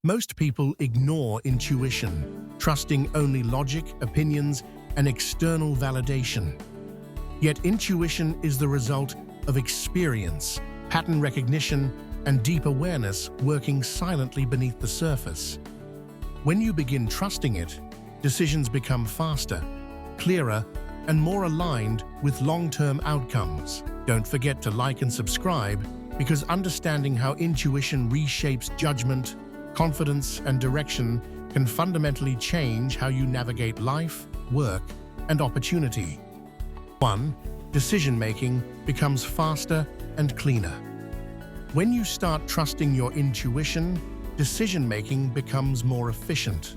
Most people ignore intuition, trusting only logic, opinions, and external validation. Yet intuition is the result of experience, pattern recognition, and deep awareness working silently beneath the surface. When you begin trusting it, decisions become faster, clearer, and more aligned with long-term outcomes. Don't forget to like and subscribe, because understanding how intuition reshapes judgment, confidence, and direction can fundamentally change how you navigate life, work, and opportunity. 1. Decision-making becomes faster and cleaner. When you start trusting your intuition, decision-making becomes more efficient.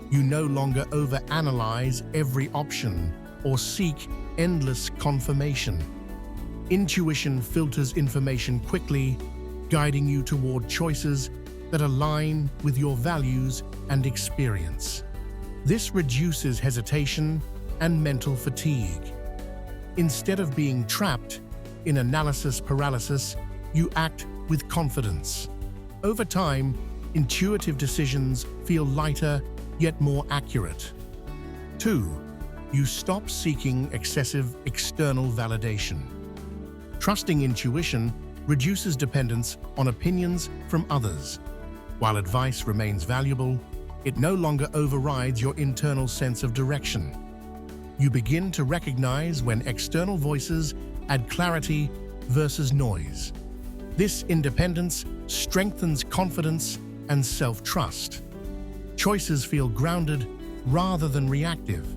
You no longer overanalyze every option or seek endless confirmation. Intuition filters information quickly, guiding you toward choices that align with your values and experience. This reduces hesitation and mental fatigue. Instead of being trapped in analysis paralysis, you act with confidence. Over time, intuitive decisions feel lighter yet more accurate. 2. You stop seeking excessive external validation. Trusting intuition reduces dependence on opinions from others. While advice remains valuable, it no longer overrides your internal sense of direction. You begin to recognize when external voices add clarity versus noise. This independence strengthens confidence and self-trust. Choices feel grounded rather than reactive.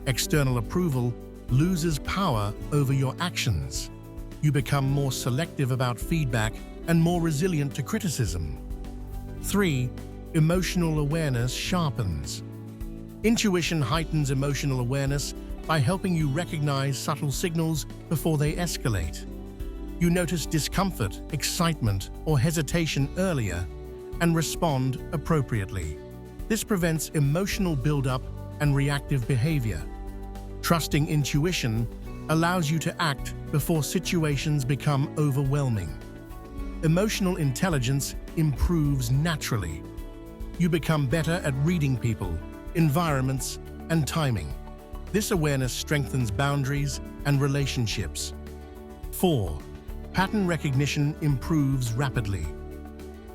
External approval loses power over your actions. You become more selective about feedback and more resilient to criticism. 3. Emotional awareness sharpens. Intuition heightens emotional awareness by helping you recognize subtle signals before they escalate. You notice discomfort, excitement, or hesitation earlier and respond appropriately. This prevents emotional buildup and reactive behavior. Trusting intuition allows you to act before situations become overwhelming. Emotional intelligence improves naturally. You become better at reading people, environments, and timing. This awareness strengthens boundaries and relationships. 4. Pattern recognition improves rapidly.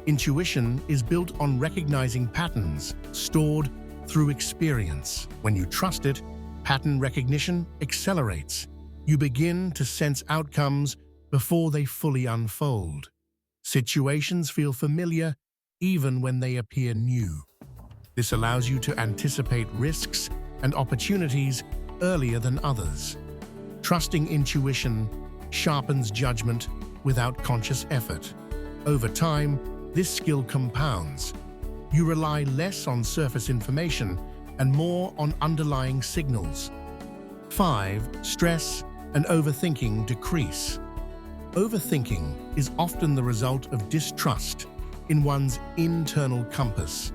Intuition is built on recognizing patterns stored through experience. When you trust it, pattern recognition accelerates. You begin to sense outcomes before they fully unfold. Situations feel familiar even when they appear new. This allows you to anticipate risks and opportunities earlier than others. Trusting intuition sharpens judgment without conscious effort. Over time, this skill compounds. You rely less on surface information and more on underlying signals. 5. Stress and overthinking decrease. Overthinking is often the result of distrust in one's internal compass.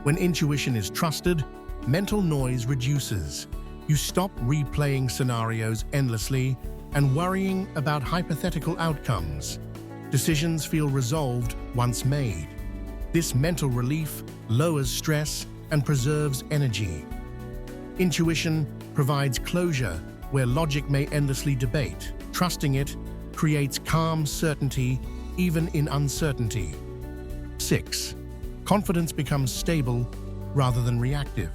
When intuition is trusted, mental noise reduces. You stop replaying scenarios endlessly and worrying about hypothetical outcomes. Decisions feel resolved once made. This mental relief lowers stress and preserves energy. Intuition provides closure where logic may endlessly debate. Trusting it creates calm certainty even in uncertainty. 6. Confidence becomes stable rather than reactive.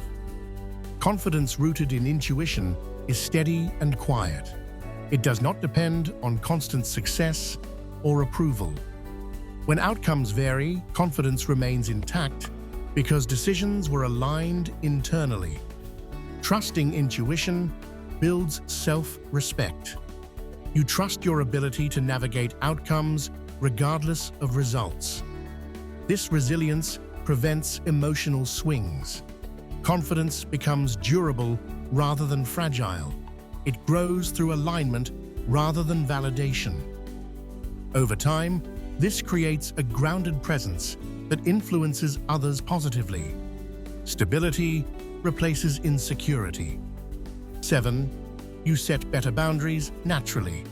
Confidence rooted in intuition is steady and quiet. It does not depend on constant success or approval. When outcomes vary, confidence remains intact because decisions were aligned internally. Trusting intuition builds self-respect. You trust your ability to navigate outcomes regardless of results. This resilience prevents emotional swings. Confidence becomes durable rather than fragile. It grows through alignment rather than validation. Over time, this creates a grounded presence that influences others positively. Stability replaces insecurity. 7. You set better boundaries naturally.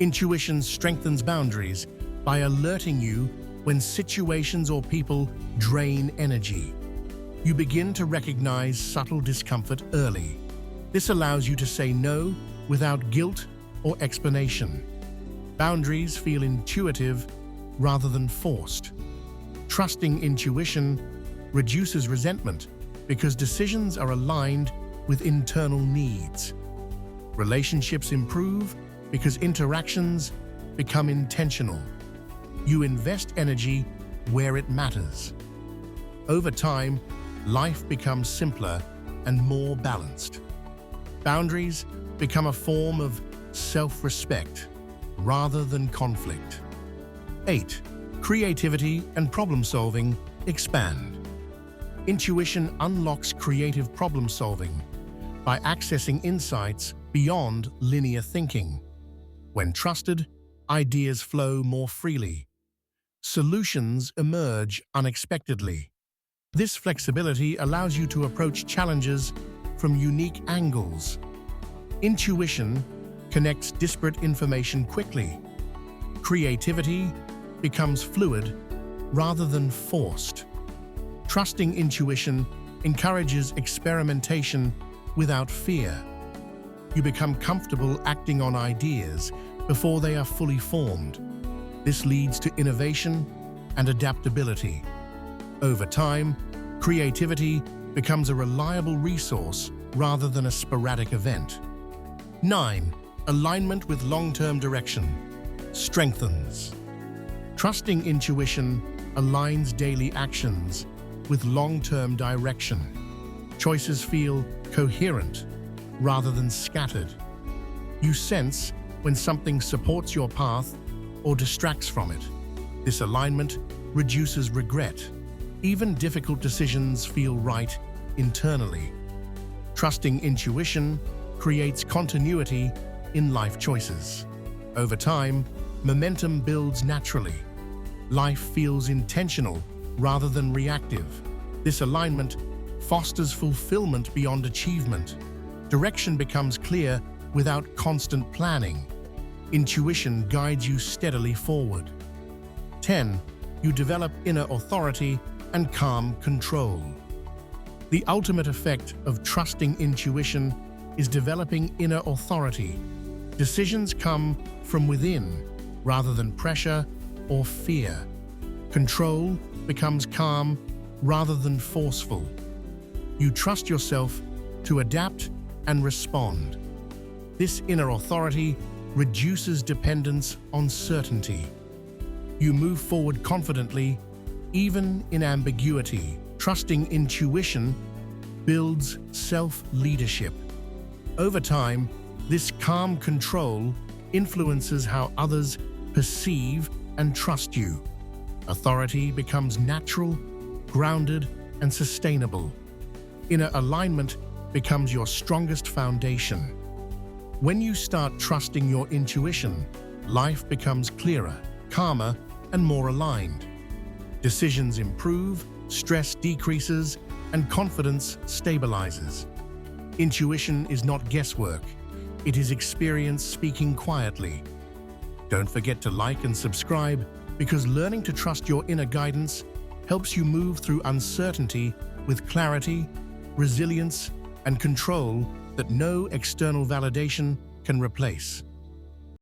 Intuition strengthens boundaries by alerting you when situations or people drain energy. You begin to recognize subtle discomfort early. This allows you to say no without guilt or explanation. Boundaries feel intuitive rather than forced. Trusting intuition reduces resentment because decisions are aligned with internal needs. Relationships improve because interactions become intentional. You invest energy where it matters. Over time, life becomes simpler and more balanced. Boundaries become a form of self-respect rather than conflict. 8. Creativity and problem-solving expand. Intuition unlocks creative problem-solving by accessing insights beyond linear thinking. When trusted, ideas flow more freely. Solutions emerge unexpectedly. This flexibility allows you to approach challenges from unique angles. Intuition connects disparate information quickly. Creativity becomes fluid rather than forced. Trusting intuition encourages experimentation without fear. You become comfortable acting on ideas before they are fully formed. This leads to innovation and adaptability. Over time, creativity becomes a reliable resource rather than a sporadic event. 9. Alignment with long-term direction strengthens. Trusting intuition aligns daily actions with long-term direction. Choices feel coherent rather than scattered. You sense when something supports your path or distracts from it. This alignment reduces regret. Even difficult decisions feel right internally. Trusting intuition creates continuity in life choices. Over time, momentum builds naturally. Life feels intentional rather than reactive. This alignment fosters fulfillment beyond achievement. Direction becomes clear without constant planning. Intuition guides you steadily forward. 10. You develop inner authority and calm control. The ultimate effect of trusting intuition is developing inner authority. Decisions come from within rather than pressure or fear. Control becomes calm rather than forceful. You trust yourself to adapt and respond. This inner authority reduces dependence on certainty. You move forward confidently, even in ambiguity. Trusting intuition builds self-leadership. Over time, this calm control influences how others perceive and trust you. Authority becomes natural, grounded, and sustainable. Inner alignment becomes your strongest foundation. When you start trusting your intuition, life becomes clearer, calmer, and more aligned. Decisions improve, stress decreases, and confidence stabilizes. Intuition is not guesswork. It is experience speaking quietly. Don't forget to like and subscribe, because learning to trust your inner guidance helps you move through uncertainty with clarity, resilience, and control that no external validation can replace.